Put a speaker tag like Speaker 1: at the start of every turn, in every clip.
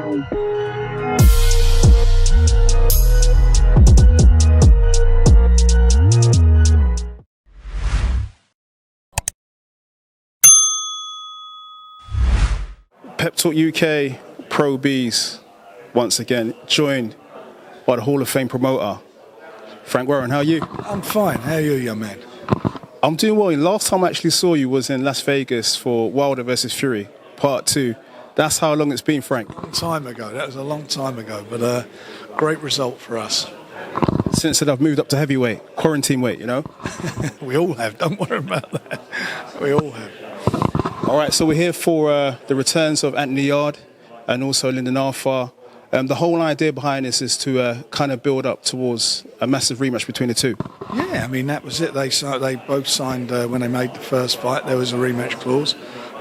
Speaker 1: Pep Talk UK Pro Bs once again joined by the Hall of Fame promoter Frank Warren. How are you?
Speaker 2: I'm fine. How are you, young man?
Speaker 1: I'm doing well. Last time I actually saw you was in Las Vegas for Wilder versus Fury Part 2. That's how long it's been, Frank.
Speaker 2: A long time ago. That was a long time ago, but great result for us.
Speaker 1: Since then, I've moved up to heavyweight, quarantine weight, you know?
Speaker 2: We all have. Don't worry about that. We all have.
Speaker 1: All right, so we're here for the returns of Anthony Yard and also Lyndon Arthur. The whole idea behind this is to kind of build up towards a massive rematch between the two.
Speaker 2: Yeah, I mean, that was it. They both signed when they made the first fight. There was a rematch clause,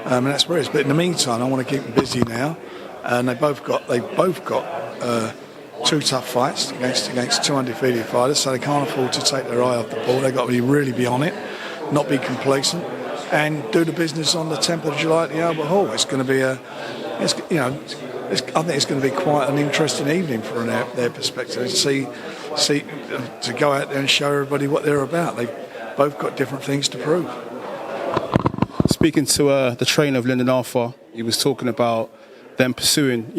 Speaker 2: and that's where it is. But in the meantime, I want to keep them busy now. And they both got two tough fights against two undefeated fighters, so they can't afford to take their eye off the ball. They've got to really be on it, not be complacent, and do the business on the 10th of July at the Albert Hall. It's going to be I think it's going to be quite an interesting evening from their perspective. To go out there and show everybody what they're about. They've both got different things to prove.
Speaker 1: Speaking to the trainer of Lyndon Arthur, he was talking about them pursuing,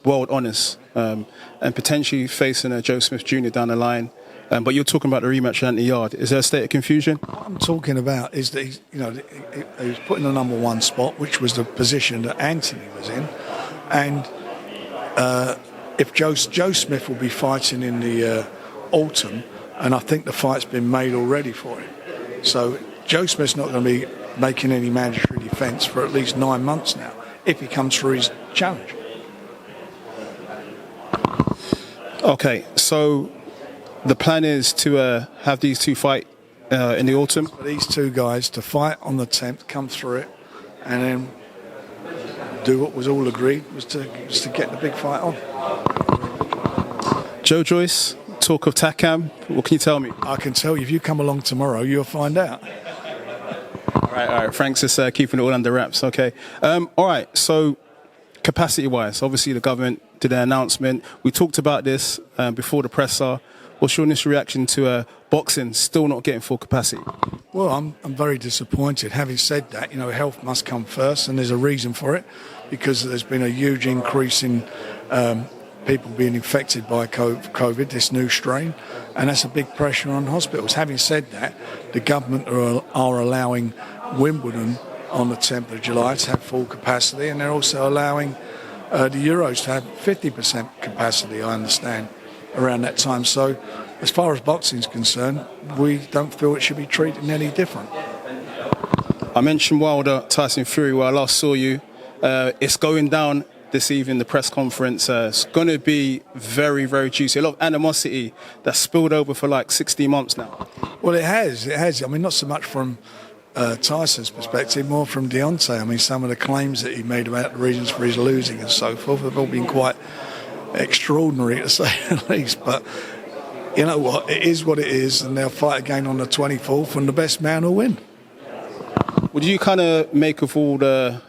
Speaker 1: world honours and potentially facing a Joe Smith Jr. down the line. But you're talking about the rematch at Anthony Yard. Is there a state of confusion? What
Speaker 2: I'm talking about is that he was put in the number one spot, which was the position that Anthony was in, and if Joe Smith will be fighting in the autumn, and I think the fight's been made already for him. So Joe Smith's not going to be making any mandatory defence for at least 9 months now, if he comes through his challenge.
Speaker 1: Okay, so the plan is to have these two fight in the autumn?
Speaker 2: For these two guys to fight on the 10th, come through it, and then do what was all agreed, was to get the big fight on.
Speaker 1: Joe Joyce, talk of TACAM, what can you tell me?
Speaker 2: I can tell you, if you come along tomorrow, you'll find out.
Speaker 1: All right. Frank's just keeping it all under wraps. Okay. All right. So, capacity-wise, obviously the government did an announcement. We talked about this before the presser. What's your initial reaction to boxing still not getting full capacity?
Speaker 2: Well, I'm very disappointed. Having said that, health must come first, and there's a reason for it, because there's been a huge increase in people being infected by COVID, this new strain, and that's a big pressure on hospitals. Having said that, the government are allowing Wimbledon on the 10th of July to have full capacity, and they're also allowing the Euros to have 50% capacity, I understand, around that time. So as far as boxing is concerned, we don't feel it should be treated any different.
Speaker 1: I mentioned Wilder, Tyson Fury, where I last saw you. It's going down this evening, the press conference. It's going to be very, very juicy. A lot of animosity that's spilled over for like 60 months now. Well,
Speaker 2: it has. I mean, not so much from Tyson's perspective, more from Deontay. I mean, some of the claims that he made about the reasons for his losing and so forth have all been quite extraordinary, to say the least. But you know what? It is what it is, and they'll fight again on the 24th, and the best man will win.
Speaker 1: What do you kind of make of all the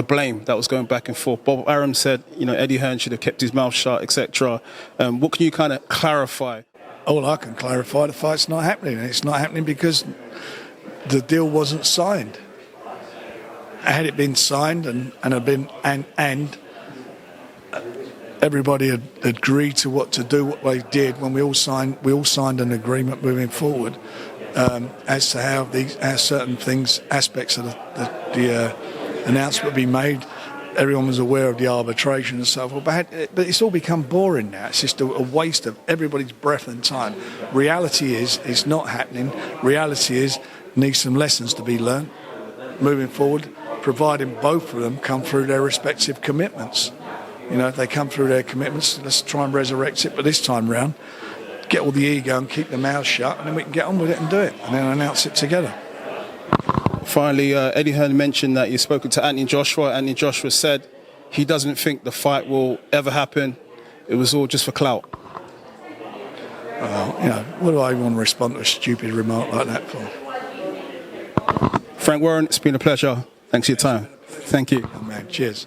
Speaker 1: blame that was going back and forth? Bob Arum said, Eddie Hearn should have kept his mouth shut, etc. What can you kind of clarify?
Speaker 2: All I can clarify, the fight's not happening, and it's not happening because the deal wasn't signed. Had it been signed and everybody had agreed to what they did when we all signed an agreement moving forward as to how certain things, aspects of the announcement would be made. Everyone was aware of the arbitration and so forth, but it's all become boring now. It's just a waste of everybody's breath and time. Reality is, it's not happening. Reality is, needs some lessons to be learned moving forward, providing both of them come through their respective commitments. If they come through their commitments, let's try and resurrect it. But this time round, get all the ego and keep the mouth shut, and then we can get on with it and do it, and then announce it together.
Speaker 1: Finally, Eddie Hearn mentioned that you've spoken to Anthony Joshua. Anthony Joshua said he doesn't think the fight will ever happen. It was all just for clout.
Speaker 2: Well, what do I want to respond to a stupid remark like that for?
Speaker 1: Frank Warren, it's been a pleasure. Thanks for your time. Thank you.
Speaker 2: Oh, man, cheers.